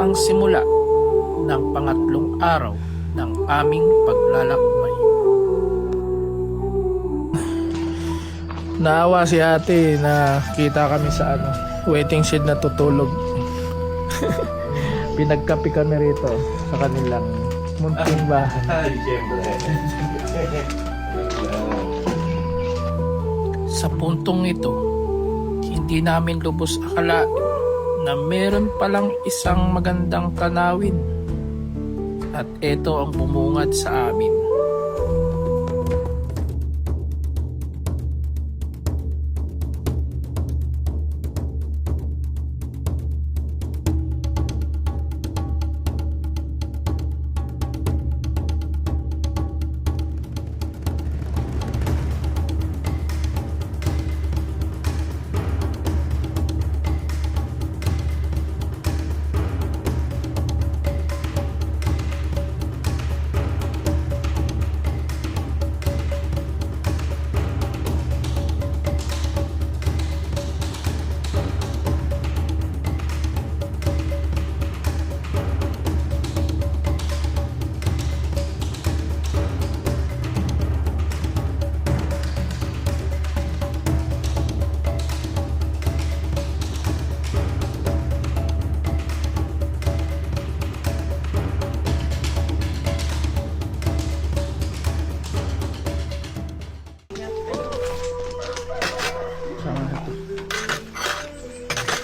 ang simula ng pangatlong araw ng aming paglalakbay. Naawa si ate na kita kami sa waiting shed na tutulog. Pinagkapi kami rito sa kanilang munting bahay. Sa puntong ito, hindi namin lubos akalain na meron palang isang magandang tanawin at ito ang bumungad sa amin.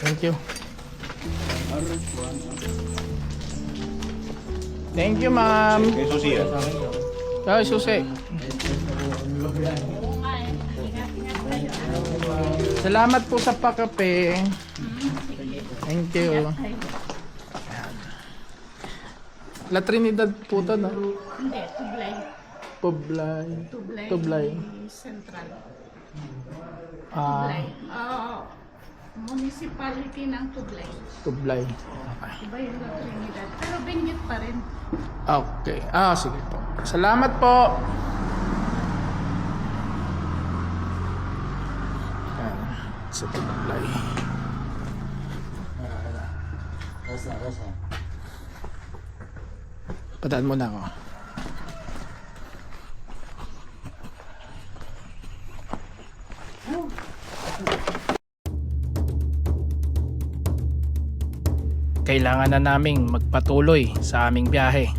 Thank you. Thank you, ma'am. Kay Susi yan. Kay Susi. Salamat po sa pakape. Thank you. La Trinidad po ito, no? Hindi, Tublay. Poblay. Tublay. Tublay. Central. Ah, Tublay. Municipality ng Tublay. Tublay. Iba yung La Trinidad. Pero Benguet pa rin. Okay. Sige po. Salamat po. Ayan, sa Tublay. Padaan mo na ako. Kailangan na naming magpatuloy sa aming biyahe.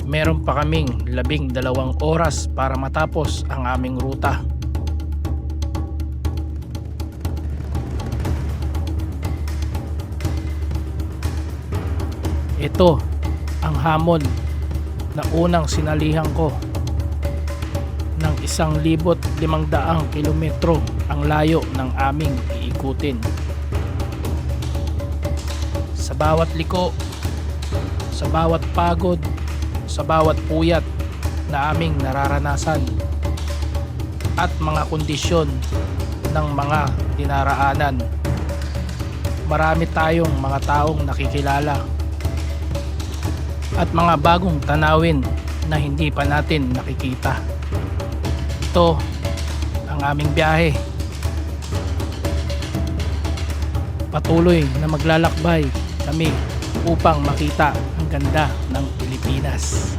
Meron pa kaming 12 oras para matapos ang aming ruta. Ito ang hamon na unang sinalihan ko ng 1,500 kilometro ang layo ng aming iikutin. Sa bawat liko, sa bawat pagod, sa bawat puyat na aming nararanasan at mga kondisyon ng mga dinaraanan, marami tayong mga taong nakikilala at mga bagong tanawin na hindi pa natin nakikita. Ito ang aming biyahe. Patuloy na maglalakbay kami upang makita ang ganda ng Pilipinas.